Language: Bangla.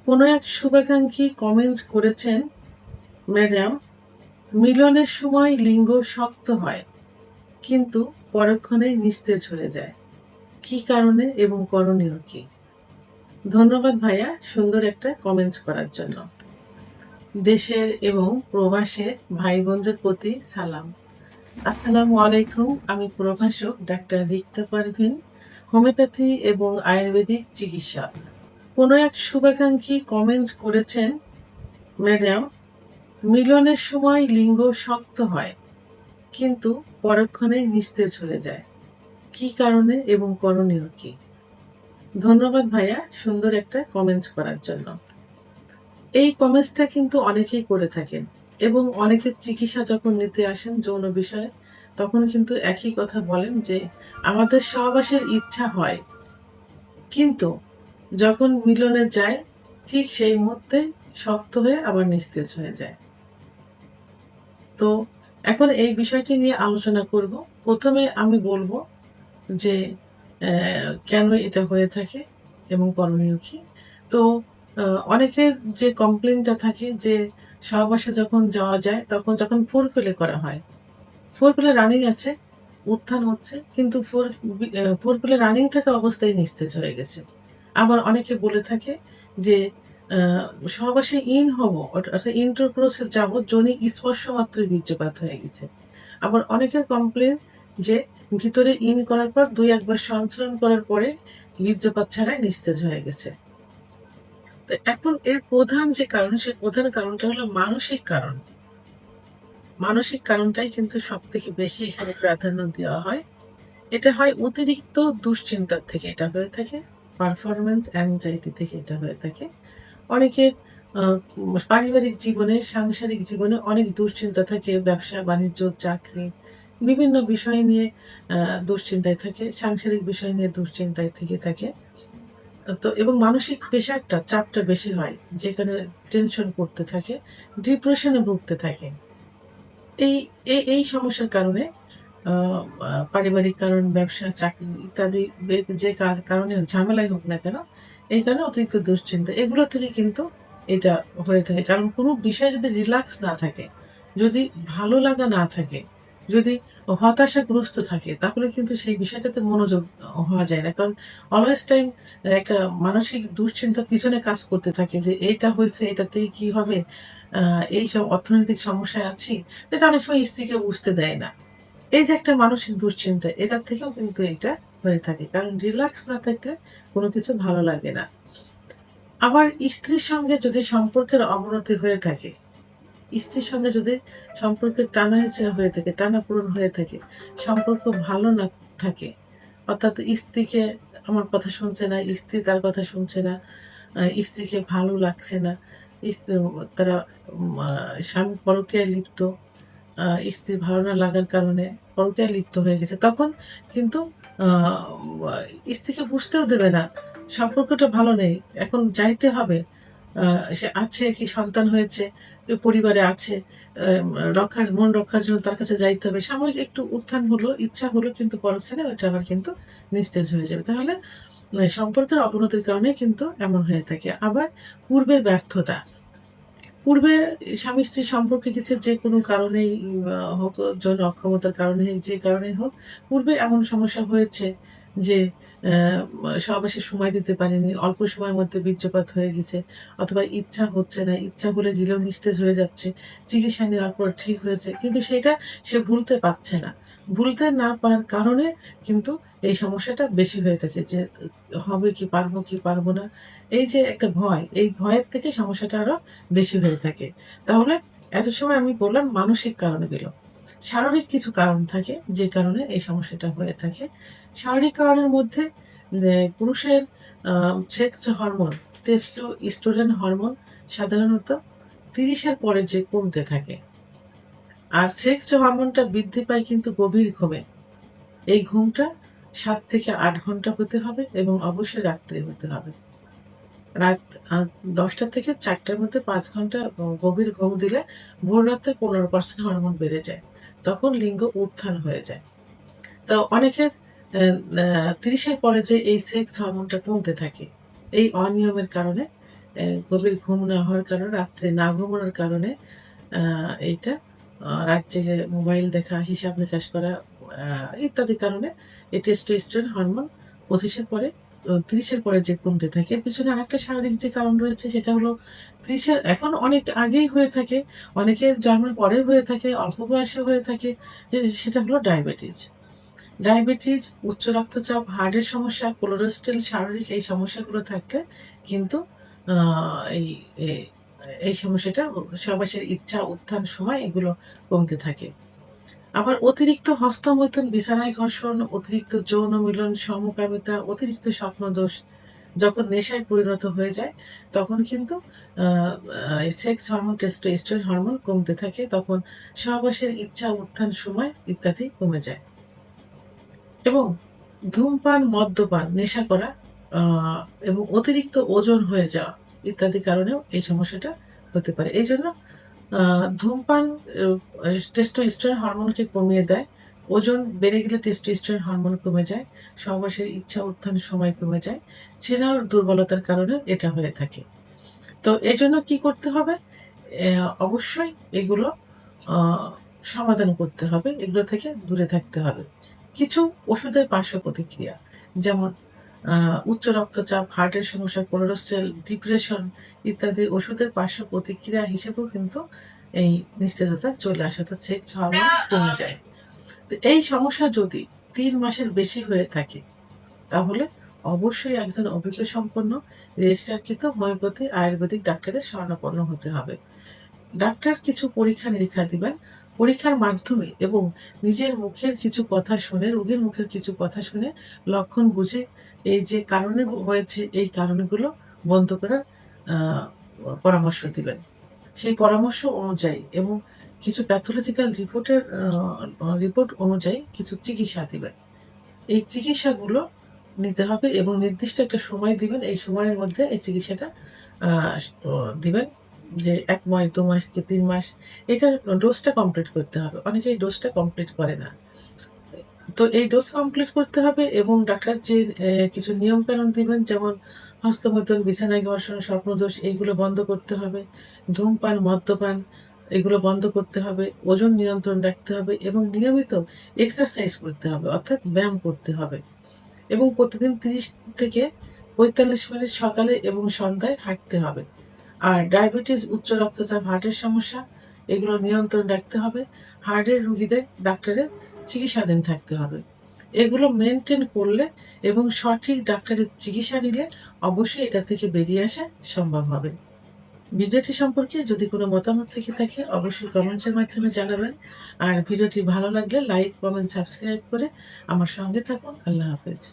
কোনো এক শুভাকাঙ্ক্ষী কমেন্টস করেছেন, ম্যাডাম, মিলনের সময় লিঙ্গ শক্ত হয় কিন্তু পরক্ষণেই নিস্তেজ হয়ে যায়। কি কারণে এবং করণীয় কি? ধন্যবাদ ভাইয়া সুন্দর একটা কমেন্টস করার জন্য। দেশের এবং প্রবাসের ভাই বোনদের প্রতি সালাম। আসসালামু আলাইকুম। আমি প্রভাষক ডাক্তার রিক্তা পারভীন, হোমিওপ্যাথি এবং আয়ুর্বেদিক চিকিৎসক। কোনো এক শুভাকাঙ্ক্ষী কমেন্টস করেছেন, ম্যাডাম, মিলনের সময় লিঙ্গ শক্ত হয় কিন্তু পরক্ষণেই নিস্তেজ হয়ে যায়। কি কারণে এবং করণীয় কি? ধন্যবাদ ভাইয়া সুন্দর একটা কমেন্টস করার জন্য। এই কমেন্টসটা কিন্তু অনেকেই করে থাকেন এবং অনেকের চিকিৎসা যখন নিতে আসেন যৌন বিষয়ে তখন কিন্তু একই কথা বলেন যে আমাদের সহবাসের ইচ্ছা হয়, কিন্তু যখন মিলনে যায় ঠিক সেই মুহূর্তে শক্ত হয়ে আবার নিস্তেজ হয়ে যায়। তো এখন এই বিষয়টি নিয়ে আলোচনা করব। ১ম এ আমি বলব যে কেন এটা হয়ে থাকে এবং করণীয় কি? তো আ অনেকের যে কমপ্লেইনটা থাকে যে সহবাসে যখন যাওয়া যায় তখন যখন ফোরপ্লে করা হয়, ফোরপ্লে রানিং আছে, উত্থান হচ্ছে কিন্তু ফোরপ্লে রানিং থাকা অবস্থায় নিস্তেজ হয়ে গেছে। আবার অনেকে বলে থাকে যে আ সহবাসে ইন হব অর্থাৎ ইন্টারকোর্স এ যাব, যোনি স্পর্শ মাত্রই বীর্যপাত হয়ে গেছে। আবার অনেকের কমপ্লেইন যে ভিতরে ইন করার পর ২-১ বার সঞ্চালন করার পরে বীর্যপাত ছাড়াই নিস্তেজ হয়ে গেছে। তো এখন এর প্রধান যে কারণ, সেই প্রধান কারণটা হলো মানসিক কারণ। মানসিক কারণটাই কিন্তু সবথেকে বেশি এখানে প্রাধান্য দেওয়া হয়। এটা হয় অতিরিক্ত দুশ্চিন্তার থেকে এটা হয়ে থাকে, পারফরম্যান্স অ্যাংজাইটি থেকে এটা হয়ে থাকে। অনেকের আ পারিবারিক জীবনে, সাংসারিক জীবনে অনেক দুশ্চিন্তা থাকে। ব্যবসা-বাণিজ্য, চাকরি বিভিন্ন বিষয় নিয়ে আ দুশ্চিন্তায় থাকে। সাংসারিক বিষয় নিয়ে দুশ্চিন্তায় থেকে থাকে। তো এবং মানসিক প্রেশারটা, চাপটা বেশি হয়। যেখানে টেনশন করতে থাকে, ডিপ্রেশন এ ভুগতে থাকে। এই এই সমস্যার কারণে আ আ পারিবারিক কারণ, ব্যবসা, চাকরি ইত্যাদি যে কারণে ঝামেলাই হোক না কেন, এই কারণে অতিরিক্ত দুশ্চিন্তা এগুলো থেকে কিন্তু এটা হয়ে থাকে। কারণ কোন বিষয়ে যদি রিল্যাক্স না থাকে, যদি ভালো লাগা না থাকে, যদি হতাশাগ্রস্ত থাকে তাহলে কিন্তু সেই বিষয়টাতে মনোযোগ হওয়া যায় না। কারণ অলওয়েজ টাইম একটা মানসিক দুশ্চিন্তার পিছনে কাজ করতে থাকে যে এইটা হয়েছে, এটাতেই কি হবে? আ এইসব অর্থনৈতিক সমস্যায় আছি। এটা অনেক সময় স্ত্রীকে বুঝতে দেয় না। এই যে একটা মানসিক দুশ্চিন্তা, এটার থেকেও কিন্তু এটা হয়ে থাকে। কারণ রিল্যাক্স না থাকলে কোনো কিছু ভালো লাগে না। আবার স্ত্রীর সঙ্গে যদি সম্পর্কের অবনতি হয়ে থাকে, স্ত্রীর সঙ্গে যদি সম্পর্কের টানা-হেঁচড়া হয়ে থাকে, টানাপোড়েন হয়ে থাকে, সম্পর্ক ভালো না থাকে, অর্থাৎ স্ত্রীকে আমার কথা শুনছে না, স্ত্রী তার কথা শুনছে না, স্ত্রীকে ভালো লাগছে না, ইস তারা আ স্বামী পরকীয়ায় লিপ্ত, আ স্ত্রীর ভালো না লাগার কারণে পরকীয়ায় লিপ্ত হয়ে গেছে। তখন কিন্তু আ আ স্ত্রীকে বুঝতেও দেবে না। সম্পর্কটা ভালো নেই। এখন যাইতে হবে। আ সে আছে কি সন্তান হয়েছে, পরিবারে আছে। মন রক্ষার জন্য তার কাছে যাইতে হবে। সাময়িক একটু উত্থান হলো, ইচ্ছা হলো কিন্তু পরক্ষণে ওইটা আবার কিন্তু নিস্তেজ হয়ে যাবে। তাহলে সম্পর্কের অবনতির কারণে কিন্তু এমন হয়ে থাকে। আবার পূর্বের ব্যর্থতা। পূর্বে স্বামী-স্ত্রীর সম্পর্কে কিছু যেকোনো কারণেই হোক, যৌন অক্ষমতার কারণে যে কারণেই হোক, পূর্বে এমন সমস্যা হয়েছে যে সহবাসে সময় দিতে পারেনি। অল্প সময়ের মধ্যে বীর্যপাত হয়ে গেছে অথবা ইচ্ছা হচ্ছে না। ইচ্ছা হলে দিলেও নিস্তেজ হয়ে যাচ্ছে। চিকিৎসা নেওয়ার পর ঠিক হয়েছে। কিন্তু সেটা সে ভুলতে পারছে না। ভুলতে না পারার কারণে কিন্তু এই সমস্যাটা বেশি হয়ে থাকে যে হবে কি পারবো কি পারবো না। এই যে একটা ভয়, এই ভয়ের থেকে সমস্যাটা আরো বেশি হয়ে থাকে। তাহলে এত সময় আমি বললাম মানসিক কারণগুলো। শারীরিক কিছু কারণ থাকে যে কারণে এই সমস্যাটা হয়ে থাকে। শারীরিক কারণের মধ্যে পুরুষের আ সেক্স হরমোন, টেস্টোস্টেরন হরমোন সাধারণত ৩০ এর পরে যে কমতে থাকে। আর সেক্স হরমোনটা বৃদ্ধি পায় কিন্তু গভীর ঘুমে। এই ঘুমটা ৭ থেকে ৮ ঘন্টা হতে হবে এবং অবশ্যই রাত্রে হতে হবে। রাত ১০টা থেকে ৪টার মধ্যে ৫ ঘন্টা গভীর ঘুম দিলে ভোর রাতে ১৫% হরমোন বেড়ে যায়। তখন লিঙ্গ উত্থান হয়ে যায়। তো অনেকের অ্যা অ্যা ৩০ এর পরে যে এই সেক্স হরমোনটা কমতে থাকে। এই অনিয়মের কারণে গভীর ঘুম না হওয়ার কারণে, রাত্রে না ঘুমানোর কারণে এইটা রাত জেগে মোবাইল দেখা, হিসাব নিকাশ করা ইত্যাদি কারণে এই টেস্টোস্টেরন হরমোন ২৫ এর পরে ৩০ এর পরে যে কমতে থাকে। এর পেছনে আরেকটা শারীরিক যে কারণ রয়েছে সেটা হলো ৩০ এর এখন অনেক আগেই হয়ে থাকে, অনেকের জন্মের পরেও হয়ে থাকে, অল্প বয়সেও হয়ে থাকে। সেটা হলো ডায়াবেটিস। ডায়াবেটিস, উচ্চ রক্তচাপ, হার্টের সমস্যা, কোলেস্টেরল, শারীরিক এই সমস্যাগুলো থাকলে কিন্তু আ এই এ এই সমস্যাটা সবাসের ইচ্ছা, উত্থান, সময় এগুলো কমতে থাকে। আবার অতিরিক্ত হস্তমৈথুন, বিছানায় ঘর্ষণ, অতিরিক্ত যৌন মিলন, সমকামিতা, অতিরিক্ত স্বপ্নদোষ যখন নেশায় পরিণত হয়ে যায়, তখন কিন্তু আ আ সেক্স হরমোন, টেস্টোস্টেরন হরমোন কমতে থাকে। তখন সহবাসের ইচ্ছা, উত্থান, সময় ইত্যাদি কমে যায়। এবং ধূমপান, মদ্যপান, নেশা করা আ এবং অতিরিক্ত ওজন হয়ে যাওয়া ইত্যাদি কারণেও এই সমস্যাটা হতে পারে। এইজন্য আ ধূমপান টেস্টোস্টেরন হরমোনকে কমিয়ে দেয়। ওজন বেড়ে গেলে টেস্টোস্টেরন হরমোন কমে যায়। সহবাসের ইচ্ছা, উত্থান, সময় কমে যায়। চেনার দুর্বলতার কারণে এটা হয়ে থাকে। তো এজন্য কি করতে হবে? অবশ্যই এগুলো আ সমাধান করতে হবে। এগুলো থেকে দূরে থাকতে হবে। কিছু ওষুধের পার্শ্ব প্রতিক্রিয়া যেমন আ উচ্চ রক্তচাপ, হার্টের সমস্যা, কোলেস্টেরল, ডিপ্রেশন ইত্যাদি ওষুধের পার্শ্ব প্রতিক্রিয়া হিসেবেও কিন্তু এই নিস্তেজতা চলে আসে, অর্থাৎ সেক্স হরমোন কমে যায়। তো এই সমস্যা যদি ৩ মাসের বেশি হয়ে থাকে তাহলে অবশ্যই একজন অভিজ্ঞসম্পন্ন রেজিস্ট্রারকৃত হোমিওপ্যাথি আয়ুর্বেদিক ডাক্তারের শরণাপন্ন হতে হবে। ডাক্তার কিছু পরীক্ষা-নিরীক্ষা দিবেন। পরীক্ষার মাধ্যমে এবং নিজের মুখের কিছু কথা শুনে, রোগীর মুখের কিছু কথা শুনে লক্ষণ বুঝে এই যে কারণে হয়েছে এই কারণগুলো বন্ধ করার আ পরামর্শ দিবেন। সেই পরামর্শ অনুযায়ী এবং কিছু প্যাথোলজিক্যাল রিপোর্ট অনুযায়ী কিছু চিকিৎসা দিবেন। এই চিকিৎসাগুলো নিতে হবে এবং নির্দিষ্ট একটা সময় দিবেন। এই সময়ের মধ্যে এই চিকিৎসাটা আ ও দিবেন যে ১ মাস, ২ মাস কি ৩ মাস এটার ডোজটা কমপ্লিট করতে হবে। অনেকে এই ডোজটা কমপ্লিট করে না। তো এই ডোজ কমপ্লিট করতে হবে এবং ডাক্তার যে কিছু নিয়মকানুন দিবেন যেমন হস্তমৈথুন, বিছানায় ঘর্ষণ, স্বপ্নদোষ এইগুলো বন্ধ করতে হবে। ধূমপান, মদ্যপান এগুলো বন্ধ করতে হবে। ওজন নিয়ন্ত্রণ রাখতে হবে এবং নিয়মিত এক্সারসাইজ করতে হবে, অর্থাৎ ব্যায়াম করতে হবে। এবং প্রতিদিন ৩০ থেকে ৪৫ মিনিট সকালে এবং সন্ধ্যায় হাঁটতে হবে। আর ডায়াবেটিস, উচ্চ রক্তচাপ, হার্টের সমস্যা এগুলো নিয়ন্ত্রণ রাখতে হবে। হার্টের রোগীদের ডাক্তারের চিকিৎসাধীন থাকতে হবে। এগুলো মেইনটেইন করলে এবং সঠিক ডাক্তারের চিকিৎসা নিলে অবশ্যই এটা থেকে বেরিয়ে আসা সম্ভব হবে। ভিডিওটি সম্পর্কে যদি কোনো মতামত থেকে থাকে অবশ্যই কমেন্টসের মাধ্যমে জানাবেন। আর ভিডিওটি ভালো লাগলে লাইক, কমেন্ট, সাবস্ক্রাইব করে আমার সঙ্গে থাকুন। আল্লাহ হাফেজ।